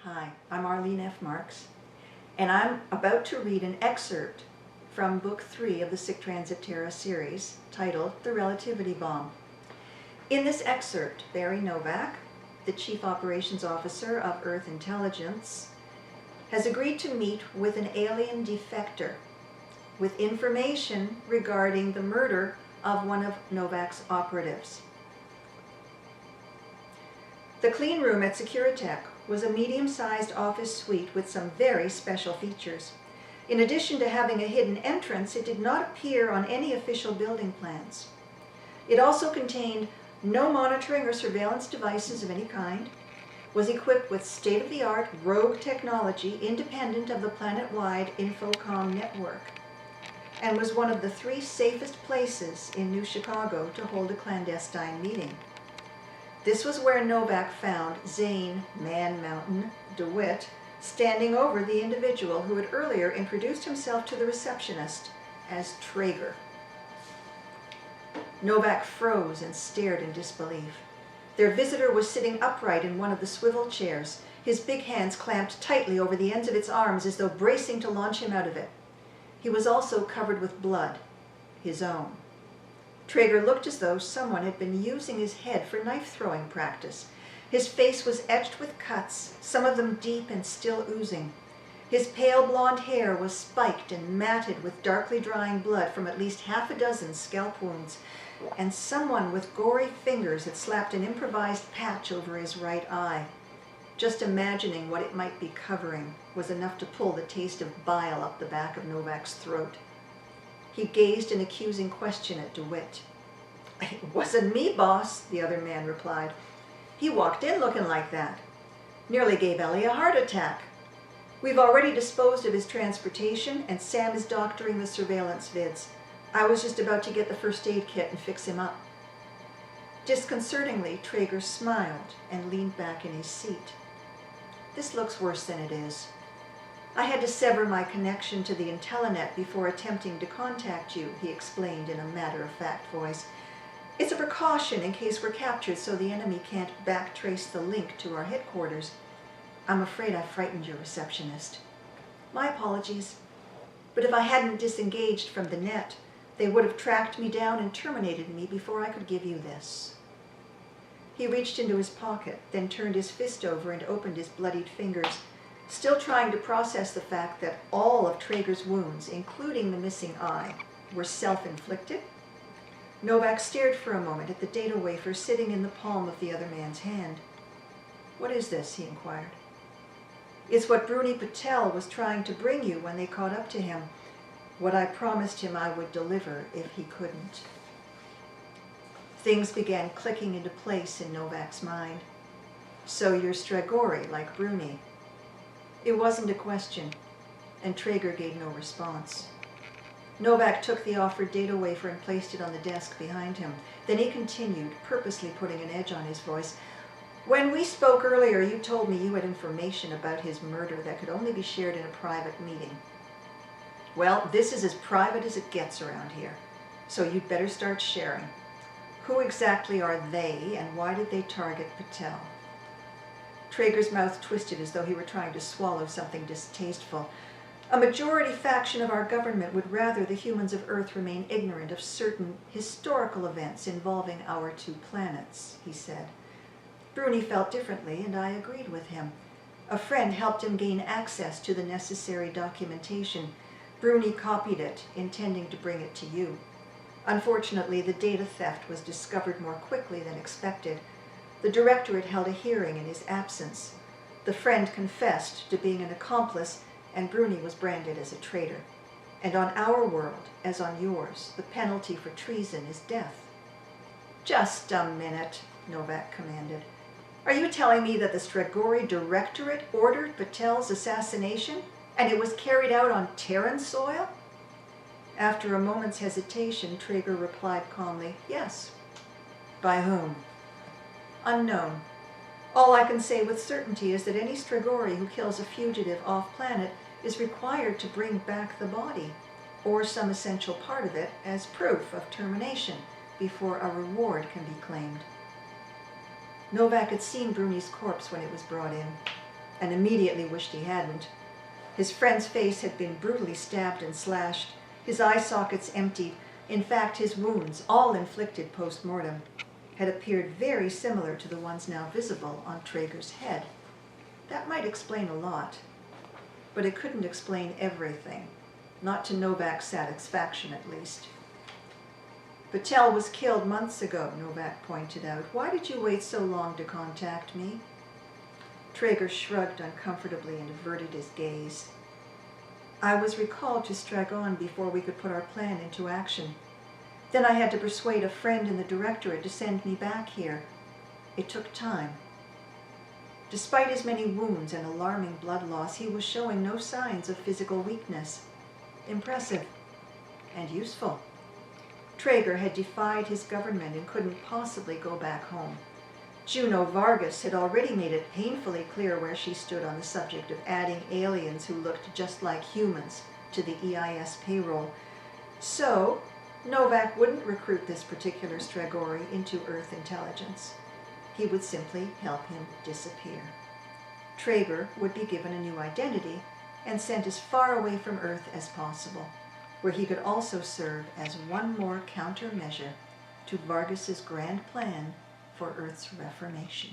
Hi, I'm Arlene F. and I'm about to read an excerpt from Book 3 of the Sic Transit Terra series, titled The Relativity Bomb. In this excerpt, Barry Novak, the Chief Operations Officer of Earth Intelligence, has agreed to meet with an alien defector with information regarding the murder of one of Novak's operatives. The clean room at Securitech was a medium-sized office suite with some very special features. In addition to having a hidden entrance, it did not appear on any official building plans. It also contained no monitoring or surveillance devices of any kind, was equipped with state-of-the-art rogue technology independent of the planet-wide Infocom network, and was one of the 3 safest places in New Chicago to hold a clandestine meeting. This was where Novak found Zane Man Mountain DeWitt standing over the individual who had earlier introduced himself to the receptionist as Traeger. Novak froze and stared in disbelief. Their visitor was sitting upright in one of the swivel chairs, his big hands clamped tightly over the ends of its arms as though bracing to launch him out of it. He was also covered with blood, his own. Traeger looked as though someone had been using his head for knife-throwing practice. His face was etched with cuts, some of them deep and still oozing. His pale blonde hair was spiked and matted with darkly drying blood from at least half a dozen scalp wounds, and someone with gory fingers had slapped an improvised patch over his right eye. Just imagining what it might be covering was enough to pull the taste of bile up the back of Novak's throat. He gazed an accusing question at DeWitt. "It wasn't me, boss," the other man replied. "He walked in looking like that. Nearly gave Ellie a heart attack. We've already disposed of his transportation, and Sam is doctoring the surveillance vids. I was just about to get the first aid kit and fix him up." Disconcertingly, Traeger smiled and leaned back in his seat. "This looks worse than it is. I had to sever my connection to the Intellinet before attempting to contact you," he explained in a matter-of-fact voice. "It's a precaution in case we're captured so the enemy can't backtrace the link to our headquarters. I'm afraid I frightened your receptionist. My apologies. But if I hadn't disengaged from the net, they would have tracked me down and terminated me before I could give you this." He reached into his pocket, then turned his fist over and opened his bloodied fingers, still trying to process the fact that all of Traeger's wounds, including the missing eye, were self-inflicted. Novak stared for a moment at the data wafer sitting in the palm of the other man's hand. "What is this?" he inquired. "It's what Bruni Patel was trying to bring you when they caught up to him. What I promised him I would deliver if he couldn't." Things began clicking into place in Novak's mind. "So you're Strigoi, like Bruni." It wasn't a question, and Traeger gave no response. Novak took the offered data wafer and placed it on the desk behind him. Then he continued, purposely putting an edge on his voice. "When we spoke earlier, you told me you had information about his murder that could only be shared in a private meeting. Well, this is as private as it gets around here, so you'd better start sharing. Who exactly are they, and why did they target Patel?" Traeger's mouth twisted as though he were trying to swallow something distasteful. "A majority faction of our government would rather the humans of Earth remain ignorant of certain historical events involving our 2 planets, he said. Bruni felt differently, and I agreed with him. A friend helped him gain access to the necessary documentation. Bruni copied it, intending to bring it to you. Unfortunately, the data theft was discovered more quickly than expected. The directorate held a hearing in his absence. The friend confessed to being an accomplice, and Bruni was branded as a traitor. And on our world, as on yours, the penalty for treason is death." "Just a minute," Novak commanded. "Are you telling me that the Strigoi Directorate ordered Patel's assassination, and it was carried out on Terran soil?" After a moment's hesitation, Traeger replied calmly, "Yes." "By whom?" "Unknown. All I can say with certainty is that any Strigoi who kills a fugitive off-planet is required to bring back the body, or some essential part of it, as proof of termination, before a reward can be claimed. Novak had seen Bruni's corpse when it was brought in, and immediately wished he hadn't. His friend's face had been brutally stabbed and slashed, his eye sockets emptied. In fact, his wounds, all inflicted post-mortem, had appeared very similar to the ones now visible on Traeger's head. That might explain a lot, but it couldn't explain everything, not to Novak's satisfaction at least. Patel was killed months ago, Novak pointed out. Why did you wait so long to contact me? Traeger shrugged uncomfortably and averted his gaze. I was recalled to Stragon before we could put our plan into action. Then I had to persuade a friend in the directorate to send me back here. It took time. Despite his many wounds and alarming blood loss, he was showing no signs of physical weakness. Impressive and useful. Traeger had defied his government and couldn't possibly go back home. Juno Vargas had already made it painfully clear where she stood on the subject of adding aliens who looked just like humans to the EIS payroll. So, Novak wouldn't recruit this particular Stragori into Earth intelligence. He would simply help him disappear. Traeger would be given a new identity and sent as far away from Earth as possible, where he could also serve as one more countermeasure to Vargas's grand plan for Earth's reformation.